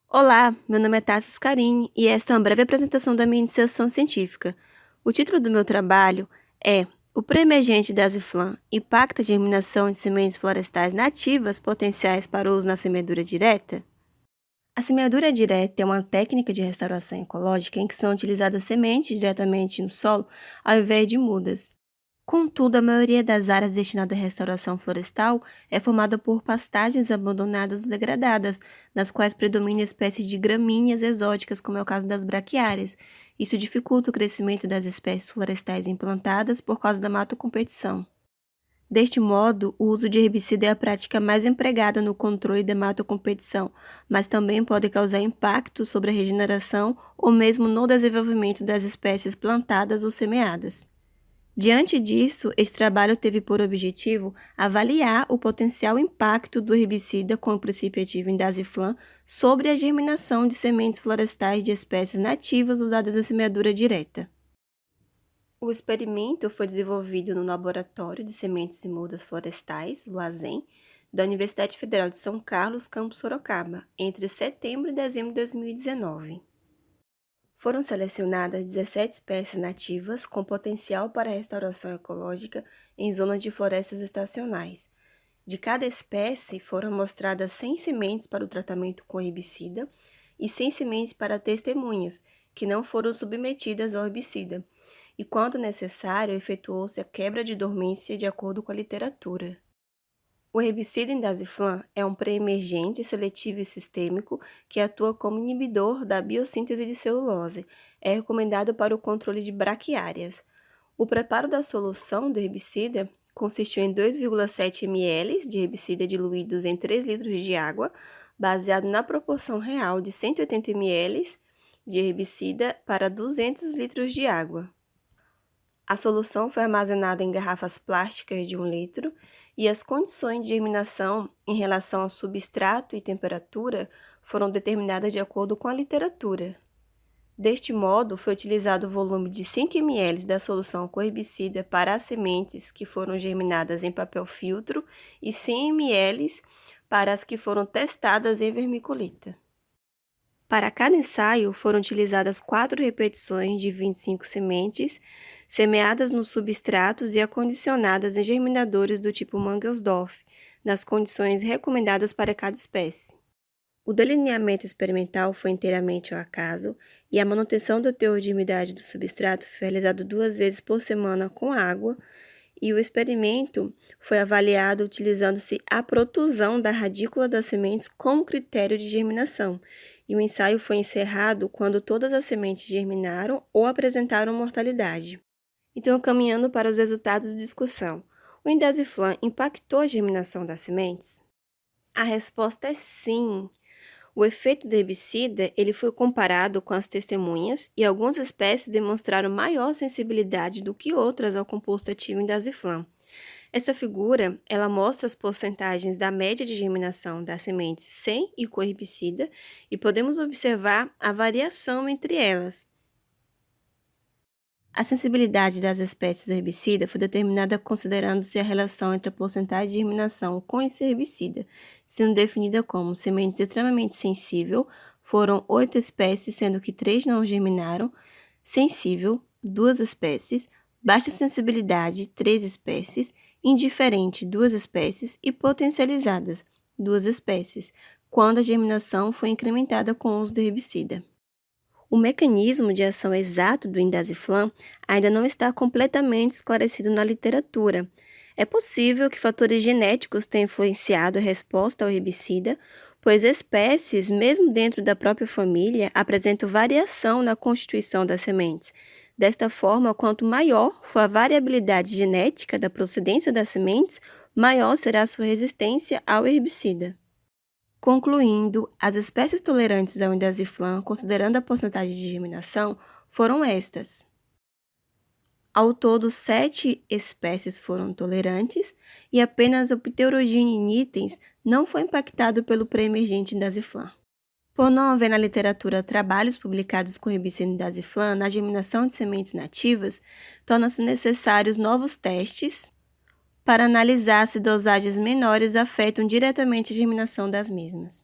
Olá, meu nome é Tassis Carine e esta é uma breve apresentação da minha iniciação científica. O título do meu trabalho é O Pré-emergente da Aziflã impacta a germinação de sementes florestais nativas potenciais para uso na semeadura direta? A semeadura direta é uma técnica de restauração ecológica em que são utilizadas sementes diretamente no solo ao invés de mudas. Contudo, a maioria das áreas destinadas à restauração florestal é formada por pastagens abandonadas ou degradadas, nas quais predominam espécies de gramíneas exóticas, como é o caso das braquiárias. Isso dificulta o crescimento das espécies florestais implantadas por causa da matocompetição. Deste modo, o uso de herbicida é a prática mais empregada no controle da matocompetição, mas também pode causar impacto sobre a regeneração ou mesmo no desenvolvimento das espécies plantadas ou semeadas. Diante disso, este trabalho teve por objetivo avaliar o potencial impacto do herbicida com o princípio ativo indaziflam sobre a germinação de sementes florestais de espécies nativas usadas na semeadura direta. O experimento foi desenvolvido no Laboratório de Sementes e Mudas Florestais, LASEM, da Universidade Federal de São Carlos, campus Sorocaba, entre setembro e dezembro de 2019. Foram selecionadas 17 espécies nativas com potencial para restauração ecológica em zonas de florestas estacionais. De cada espécie, foram mostradas 100 sementes para o tratamento com herbicida e 100 sementes para testemunhas, que não foram submetidas ao herbicida, e, quando necessário, efetuou-se a quebra de dormência de acordo com a literatura. O herbicida indaziflam é um pré-emergente seletivo e sistêmico que atua como inibidor da biossíntese de celulose. É recomendado para o controle de braquiárias. O preparo da solução do herbicida consistiu em 2,7 ml de herbicida diluídos em 3 litros de água, baseado na proporção real de 180 ml de herbicida para 200 litros de água. A solução foi armazenada em garrafas plásticas de 1 litro e as condições de germinação em relação ao substrato e temperatura foram determinadas de acordo com a literatura. Deste modo, foi utilizado o volume de 5 ml da solução com herbicida para as sementes que foram germinadas em papel filtro e 100 ml para as que foram testadas em vermiculita. Para cada ensaio, foram utilizadas 4 repetições de 25 sementes, semeadas nos substratos e acondicionadas em germinadores do tipo Mangelsdorff, nas condições recomendadas para cada espécie. O delineamento experimental foi inteiramente ao acaso e a manutenção do teor de umidade do substrato foi realizado 2 vezes por semana com água, e o experimento foi avaliado utilizando-se a protusão da radícula das sementes como critério de germinação, e o ensaio foi encerrado quando todas as sementes germinaram ou apresentaram mortalidade. Então, caminhando para os resultados de discussão, o indaziflam impactou a germinação das sementes? A resposta é sim. O efeito do herbicida ele foi comparado com as testemunhas e algumas espécies demonstraram maior sensibilidade do que outras ao composto ativo indaziflam. Essa figura, ela mostra as porcentagens da média de germinação das sementes sem e com herbicida e podemos observar a variação entre elas. A sensibilidade das espécies do herbicida foi determinada considerando-se a relação entre a porcentagem de germinação com esse herbicida, sendo definida como sementes extremamente sensível, foram 8 espécies, sendo que 3 não germinaram, sensível, 2 espécies, baixa sensibilidade, 3 espécies, indiferente, 2 espécies e potencializadas, 2 espécies, quando a germinação foi incrementada com o uso do herbicida. O mecanismo de ação exato do indaziflam ainda não está completamente esclarecido na literatura. É possível que fatores genéticos tenham influenciado a resposta ao herbicida, pois espécies, mesmo dentro da própria família, apresentam variação na constituição das sementes. Desta forma, quanto maior for a variabilidade genética da procedência das sementes, maior será a sua resistência ao herbicida. Concluindo, as espécies tolerantes ao indaziflam, considerando a porcentagem de germinação, foram estas. Ao todo, 7 espécies foram tolerantes e apenas o Pterogyne nitens não foi impactado pelo pré-emergente indaziflam. Por não haver na literatura trabalhos publicados com herbicida indaziflam na germinação de sementes nativas, torna-se necessários novos testes para analisar se dosagens menores afetam diretamente a germinação das mesmas.